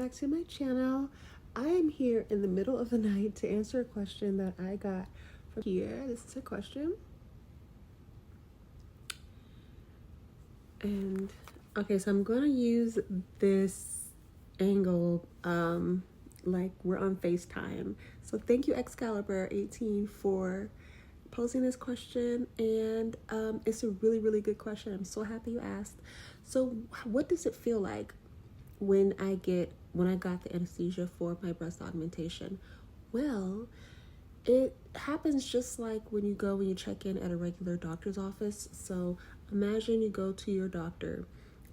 back to my channel. I am here in the middle of the night to answer a question that I got from here. This is a question. And okay, so I'm gonna use this angle like we're on FaceTime. So thank you Excalibur18 for posing this question, and it's a really good question. I'm so happy you asked. So what does it feel like when I got the anesthesia for my breast augmentation? Well, it happens just like when you check in at a regular doctor's office. So imagine you go to your doctor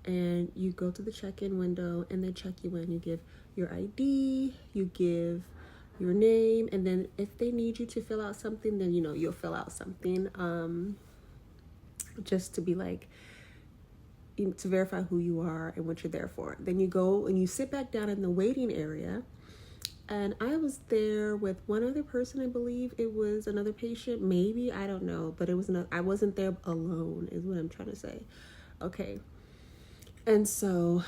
and you go to the check-in window and they check you in. You give your ID, you give your name, and then if they need you to fill out something, then you'll fill out something just to be like, to verify who you are and what you're there for. Then you go and you sit back down in the waiting area. And I was there with one other person. I believe it was another patient, maybe, I don't know, but I wasn't there alone is what I'm trying to say. Okay. And so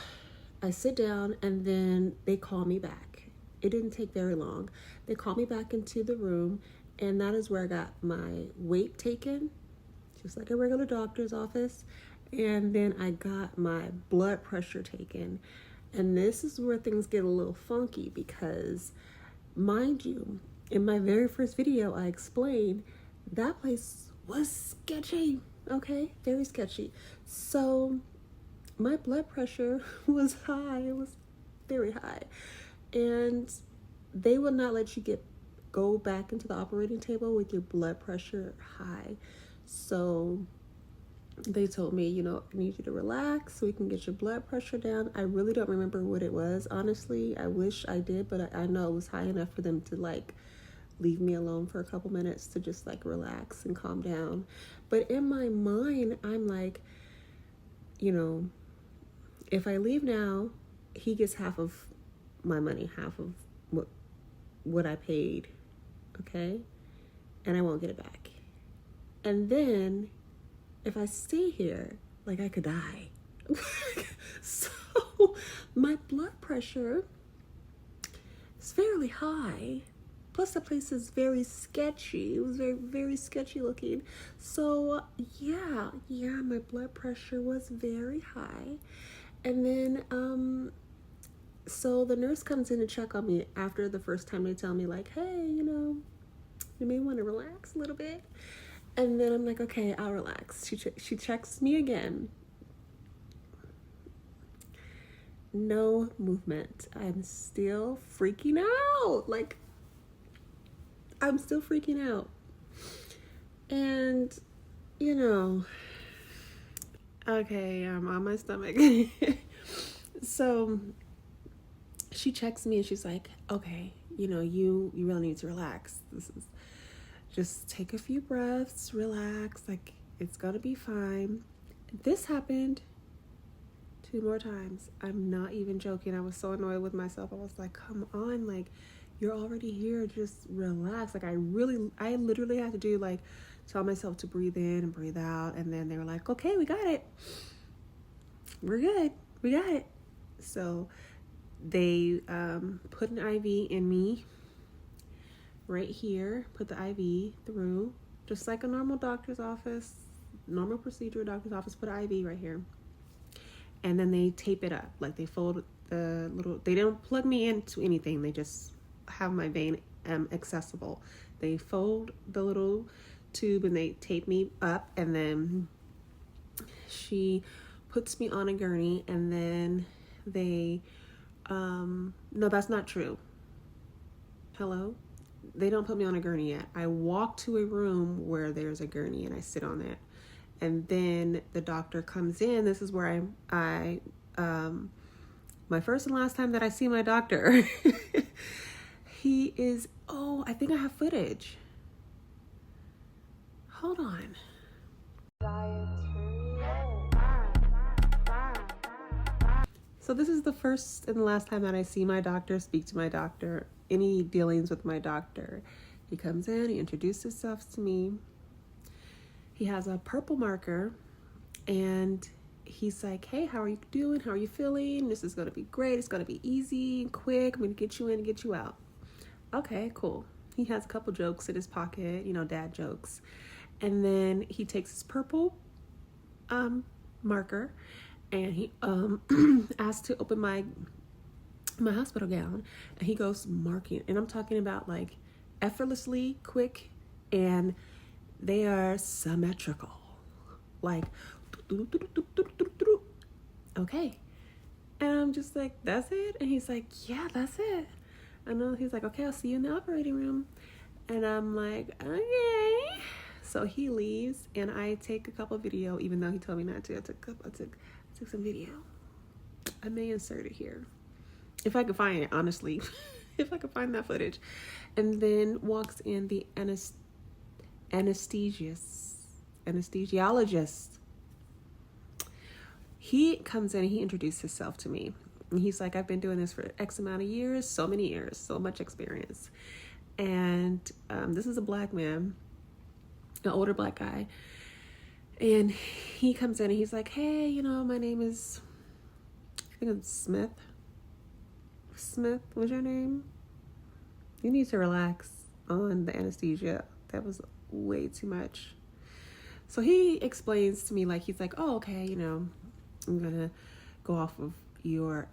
I sit down and then they call me back. It didn't take very long. They called me back into the room, and that is where I got my weight taken, just like a regular doctor's office. And then I got my blood pressure taken. And this is where things get a little funky because, mind you, in my very first video, I explained that place was sketchy, okay? Very sketchy. So my blood pressure was high. It was very high. And they will not let you go back into the operating table with your blood pressure high. So they told me, I need you to relax so we can get your blood pressure down. I really don't remember what it was, honestly. I wish I did, but I know it was high enough for them to leave me alone for a couple minutes to just relax and calm down. But in my mind, I'm like, if I leave now, he gets half of my money, half of what I paid, okay? And I won't get it back. And then if I stay here, I could die. So my blood pressure is fairly high. Plus the place is very sketchy. It was very sketchy looking. So yeah, my blood pressure was very high. And then so the nurse comes in to check on me after the first time. They tell me hey, you may want to relax a little bit. And then I'm like, okay, I'll relax. She checks me again. No movement. I'm still freaking out. I'm still freaking out. And, okay, I'm on my stomach. So she checks me and she's like, okay, you really need to relax. Just take a few breaths, relax, it's gonna be fine. This happened 2 more times. I'm not even joking. I was so annoyed with myself. I was like, come on, you're already here, just relax. I literally had to do tell myself to breathe in and breathe out, and then they were like, okay, we got it. We're good. We got it. So they put an IV in me right here, put the IV through, just like a normal doctor's office, normal procedure, doctor's office, put an IV right here. And then they tape it up, they fold they don't plug me into anything, they just have my vein accessible. They fold the little tube and they tape me up, and then she puts me on a gurney, and then they, no, that's not true. Hello? They don't put me on a gurney yet. I walk to a room where there's a gurney and I sit on it. And then the doctor comes in. This is where I my first and last time that I see my doctor. He is, I think I have footage. Hold on. So this is the first and the last time that I see my doctor, speak to my doctor, any dealings with my doctor. He comes in, he introduces himself to me. He has a purple marker and he's like, hey, how are you doing? How are you feeling? This is going to be great. It's going to be easy and quick. I'm going to get you in and get you out. Okay, cool. He has a couple jokes in his pocket, dad jokes. And then he takes his purple marker and he asks to open my hospital gown, and he goes marking, and I'm talking about like effortlessly quick, and they are symmetrical, like okay. And I'm just like, that's it? And he's like, yeah, that's it. And he's like, okay, I'll see you in the operating room. And I'm like, okay. So he leaves, and I take a couple video, even though he told me not to. I took some video. I may insert it here if I could find it, honestly. If I could find that footage. And then walks in the anesthesiologist. He comes in and he introduced himself to me. And he's like, I've been doing this for X amount of years, so many years, so much experience. And this is a black man, an older black guy. And he comes in and he's like, hey, my name is, I think it's Smith. Smith, what's your name? You need to relax on the anesthesia. That was way too much. So he explains to me, like, he's like, oh, okay, I'm gonna go off of your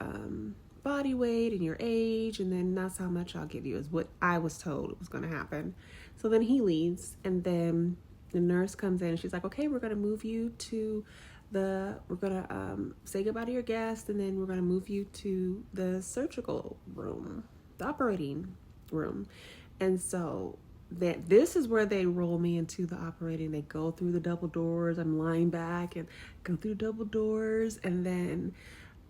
body weight and your age, and then that's how much I'll give you, is what I was told was gonna happen. So then he leaves, and then the nurse comes in and she's like, okay, we're gonna move you to we're gonna say goodbye to your guest, and then we're gonna move you to the surgical room, the operating room. And so this is where they roll me into the operating. They go through the double doors. I'm lying back and go through double doors, and then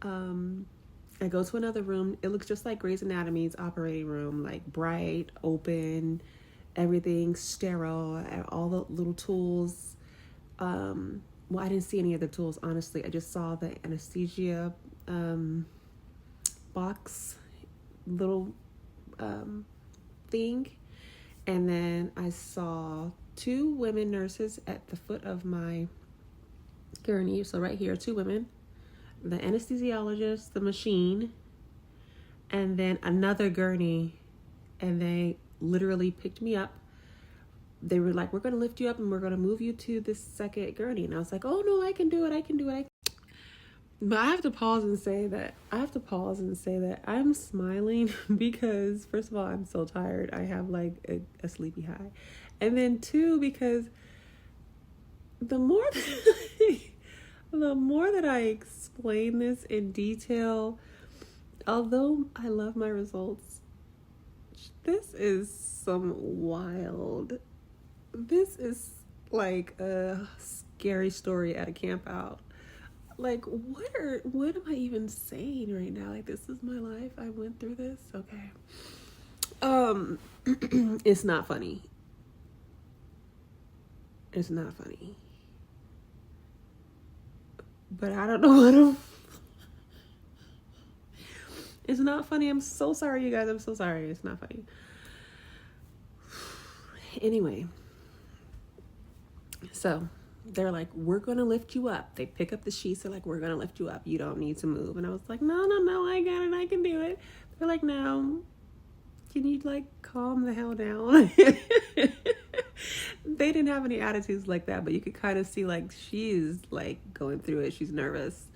I go to another room. It looks just like Grey's Anatomy's operating room, like bright, open, everything sterile, all the little tools. Well, I didn't see any other tools, honestly. I just saw the anesthesia box, little thing. And then I saw 2 women nurses at the foot of my gurney. So right here, 2 women, the anesthesiologist, the machine, and then another gurney. And they literally picked me up. They were like, we're going to lift you up and we're going to move you to this second gurney. And I was like, oh no, I can do it. But I have to pause and say that I'm smiling because, first of all, I'm so tired. I have like a sleepy high. And then 2, because the more that I explain this in detail, although I love my results, this is some wild. This is like a scary story at a camp out. Like, what am I even saying right now? Like, this is my life. I went through this. Okay. It's not funny. It's not funny. But I don't know what it's not funny. I'm so sorry, you guys. I'm so sorry. It's not funny. Anyway. So they're like, we're going to lift you up. They pick up the sheets. They're like, we're going to lift you up. You don't need to move. And I was like, no, I got it. I can do it. They're like, no, can you like calm the hell down? They didn't have any attitudes like that, but you could kind of see like she's like going through it. She's nervous.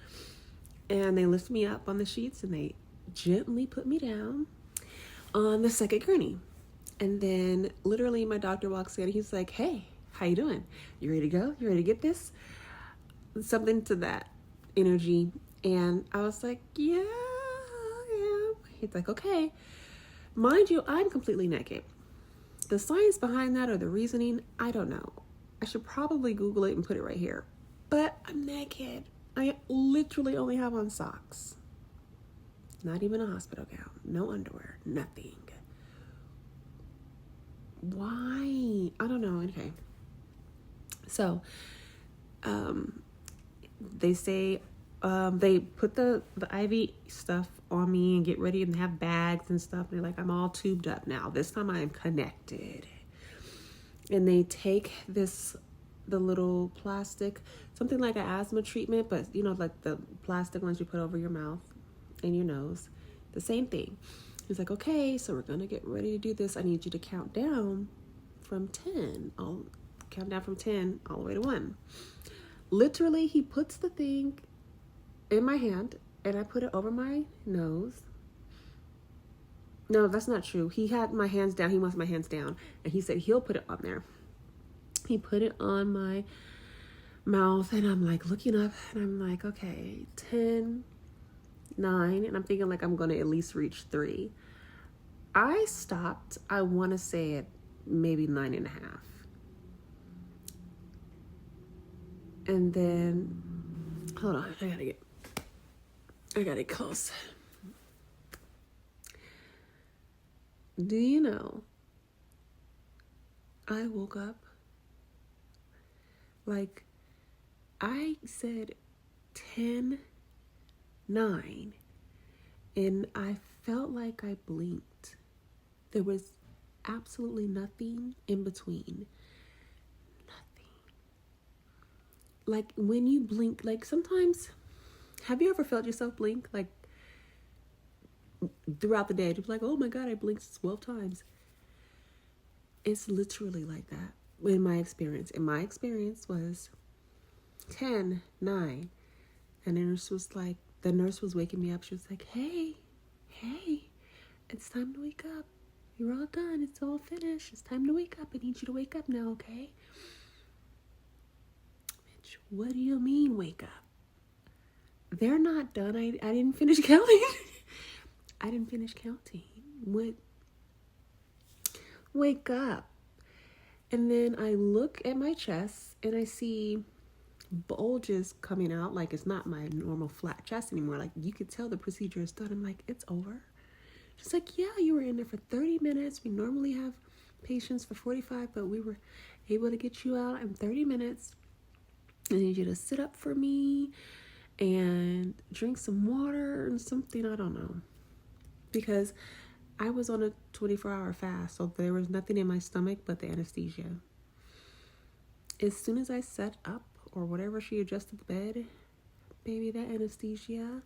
And they lift me up on the sheets and they gently put me down on the second gurney. And then literally my doctor walks in and he's like, hey, how you doing? You ready to go? You ready to get this? Something to that energy. And I was like, yeah. He's like, okay. Mind you, I'm completely naked. The science behind that or the reasoning, I don't know. I should probably Google it and put it right here. But I'm naked. I literally only have on socks. Not even a hospital gown. No underwear. Nothing. Why? I don't know. Okay. So, they say, they put the IV stuff on me and get ready and have bags and stuff. And they're like, I'm all tubed up now. This time I am connected. And they take this the little plastic, something like an asthma treatment, but you know, like the plastic ones you put over your mouth and your nose. The same thing. He's like, okay, so we're gonna get ready to do this. I need you to count down from 10. I'll count down from 10 all the way to 1. Literally, he puts the thing in my hand and I put it over my nose. No, that's not true. He had my hands down. He wants my hands down. And he said he'll put it on there. He put it on my mouth and I'm like looking up and I'm like, okay, 10, 9. And I'm thinking like I'm going to at least reach 3. I stopped, I want to say at maybe 9.5. And then, hold on, I gotta get close. Do you know, I woke up, like, I said 10, 9, and I felt like I blinked. There was absolutely nothing in between. Nothing. Like, when you blink, like, sometimes, have you ever felt yourself blink? Like, throughout the day, you'd be like, oh my God, I blinked 12 times. It's literally like that in my experience. And my experience was 10, 9. And the nurse was waking me up. She was like, hey, it's time to wake up. You're all done. It's all finished. It's time to wake up. I need you to wake up now, okay? Bitch, what do you mean wake up? They're not done. I didn't finish counting. I didn't finish counting. What? Wake up. And then I look at my chest and I see bulges coming out. Like, it's not my normal flat chest anymore. Like, you could tell the procedure is done. I'm like, it's over. She's like, yeah, you were in there for 30 minutes. We normally have patients for 45, but we were able to get you out in 30 minutes. I need you to sit up for me and drink some water and something. I don't know. Because I was on a 24-hour fast, so there was nothing in my stomach but the anesthesia. As soon as I sat up, or whatever she adjusted the bed, baby, the anesthesia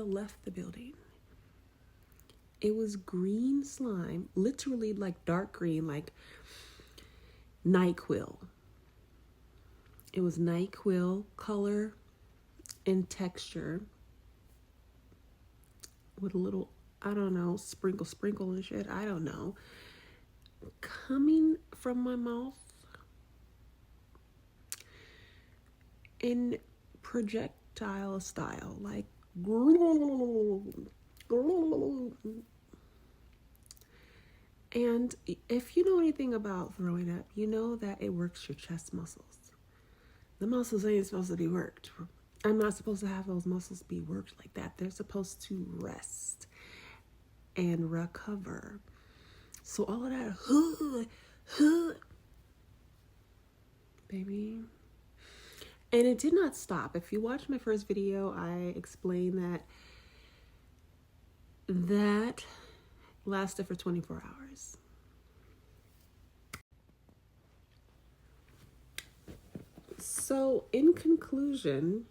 left the building. It was green slime, literally like dark green, like NyQuil. It was NyQuil color and texture with a little, I don't know, sprinkle and shit, I don't know, coming from my mouth in projectile style, like, and if you know anything about throwing up, you know that it works your chest muscles. The muscles ain't supposed to be worked. I'm not supposed to have those muscles be worked like that. They're supposed to rest and recover. So all of that, baby. And it did not stop. If you watch my first video, I explained that lasted for 24 hours. So in conclusion,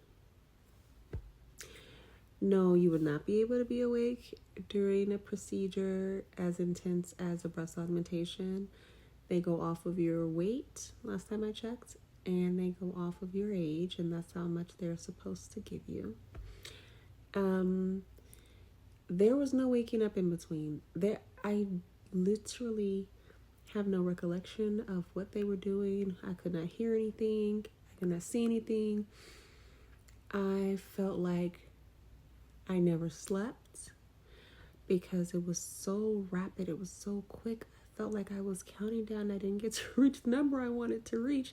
no, you would not be able to be awake during a procedure as intense as a breast augmentation. They go off of your weight, last time I checked, and they go off of your age, and that's how much they're supposed to give you. There was no waking up in between. I literally have no recollection of what they were doing. I could not hear anything. I could not see anything. I felt like I never slept because it was so rapid. It was so quick. I felt like I was counting down. I didn't get to reach the number I wanted to reach.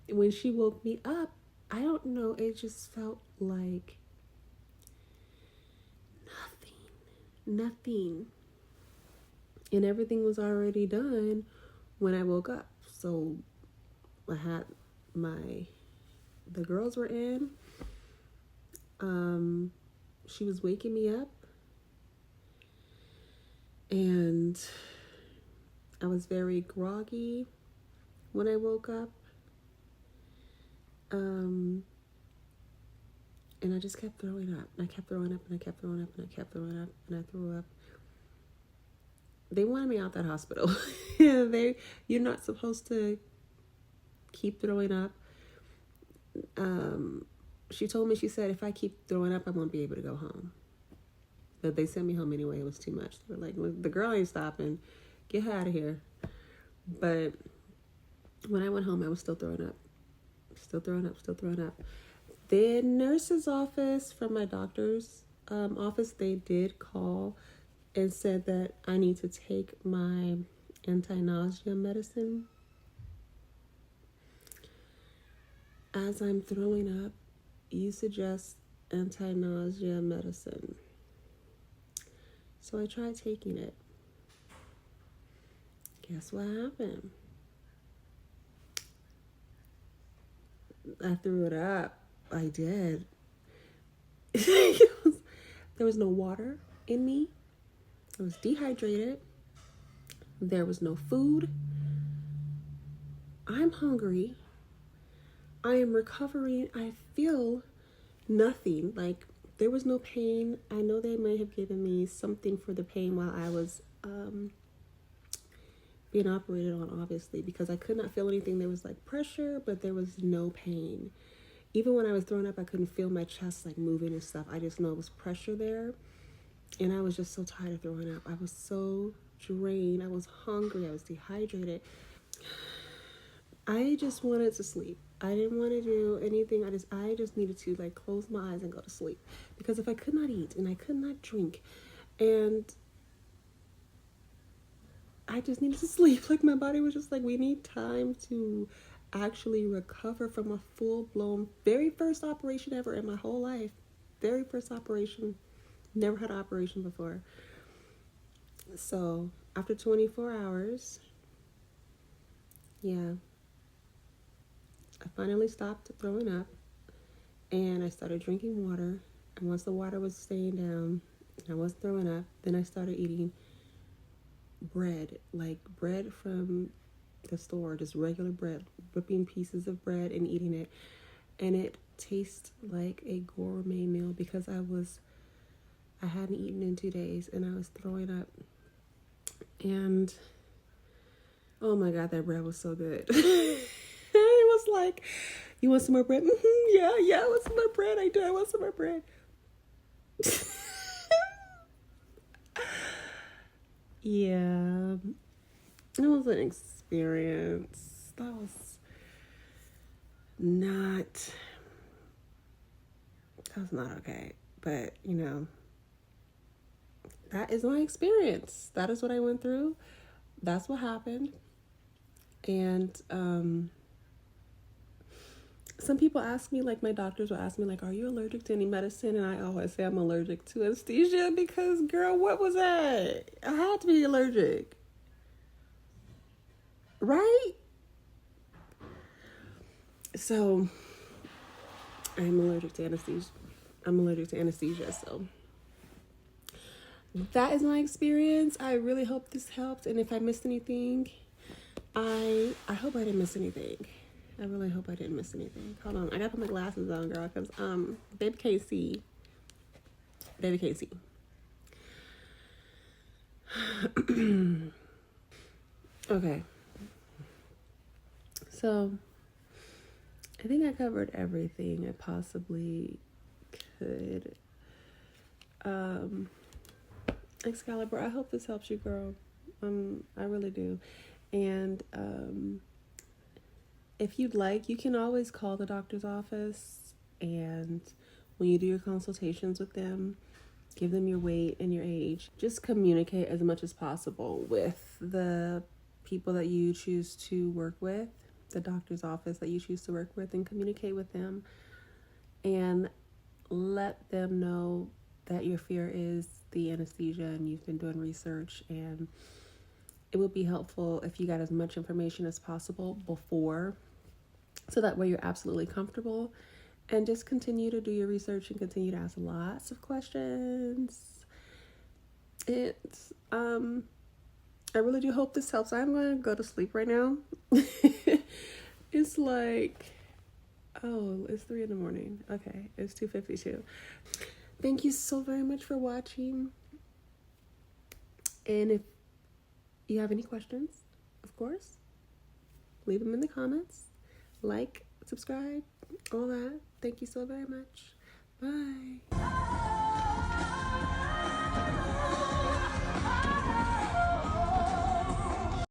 When she woke me up, I don't know, it just felt like nothing. And everything was already done when I woke up. So I had the girls were in. She was waking me up. And I was very groggy when I woke up. And I just kept throwing up. And I kept throwing up, and I kept throwing up, and I kept throwing up, and I threw up. They wanted me out that hospital. You're not supposed to keep throwing up. She told me, she said, if I keep throwing up, I won't be able to go home. But they sent me home anyway. It was too much. They were like, the girl ain't stopping. Get her out of here. But when I went home, I was still throwing up. Still throwing up, still throwing up. The nurse's office from my doctor's office, they did call and said that I need to take my anti-nausea medicine. As I'm throwing up, you suggest anti-nausea medicine. So I tried taking it. Guess what happened? I threw it up. I did. There was no water in me. I was dehydrated. There was no food. I'm hungry. I am recovering. I feel nothing. Like, there was no pain. I know they might have given me something for the pain while I was being operated on, obviously, because I could not feel anything. There was like pressure, but there was no pain. Even when I was throwing up, I couldn't feel my chest like moving and stuff. I just know it was pressure there. And I was just so tired of throwing up. I was so drained. I was hungry. I was dehydrated. I just wanted to sleep. I didn't want to do anything. I just needed to like close my eyes and go to sleep. Because if I could not eat and I could not drink and I just needed to sleep. Like, my body was just like, we need time to actually recover from a full-blown, very first operation ever in my whole life. Very first operation. Never had an operation before. So, after 24 hours, yeah, I finally stopped throwing up, and I started drinking water. And once the water was staying down, and I wasn't throwing up, then I started eating bread, like bread from the store, just regular bread, whipping pieces of bread and eating it. And it tastes like a gourmet meal because I hadn't eaten in 2 days and I was throwing up. And oh my God, that bread was so good. It was like, you want some more bread? Yeah, I want some more bread. I do. I want some more bread. Yeah, it was an experience. That was not okay. But, you know, that is my experience. That is what I went through. That's what happened. And some people ask me, like my doctors will ask me, like, are you allergic to any medicine? And I always say I'm allergic to anesthesia because, girl, what was that? I had to be allergic. Right? So, I'm allergic to anesthesia. So, that is my experience. I really hope this helped. And if I missed anything, I hope I didn't miss anything. I really hope I didn't miss anything. Hold on. I gotta put my glasses on, girl, because baby can't see. Okay. So, I think I covered everything I possibly could. Excalibur, I hope this helps you, girl. I really do. And if you'd like, you can always call the doctor's office, and when you do your consultations with them, give them your weight and your age. Just communicate as much as possible with the people that you choose to work with, the doctor's office that you choose to work with, and communicate with them and let them know that your fear is the anesthesia and you've been doing research, and it would be helpful if you got as much information as possible before, so that way you're absolutely comfortable, and just continue to do your research and continue to ask lots of questions. It's I really do hope this helps. I'm going to go to sleep right now. It's like, oh, it's 3 in the morning. Okay, it's 2:52. Thank you so very much for watching. And if you have any questions, of course, leave them in the comments. Like, subscribe, all that. Thank you so very much. Bye.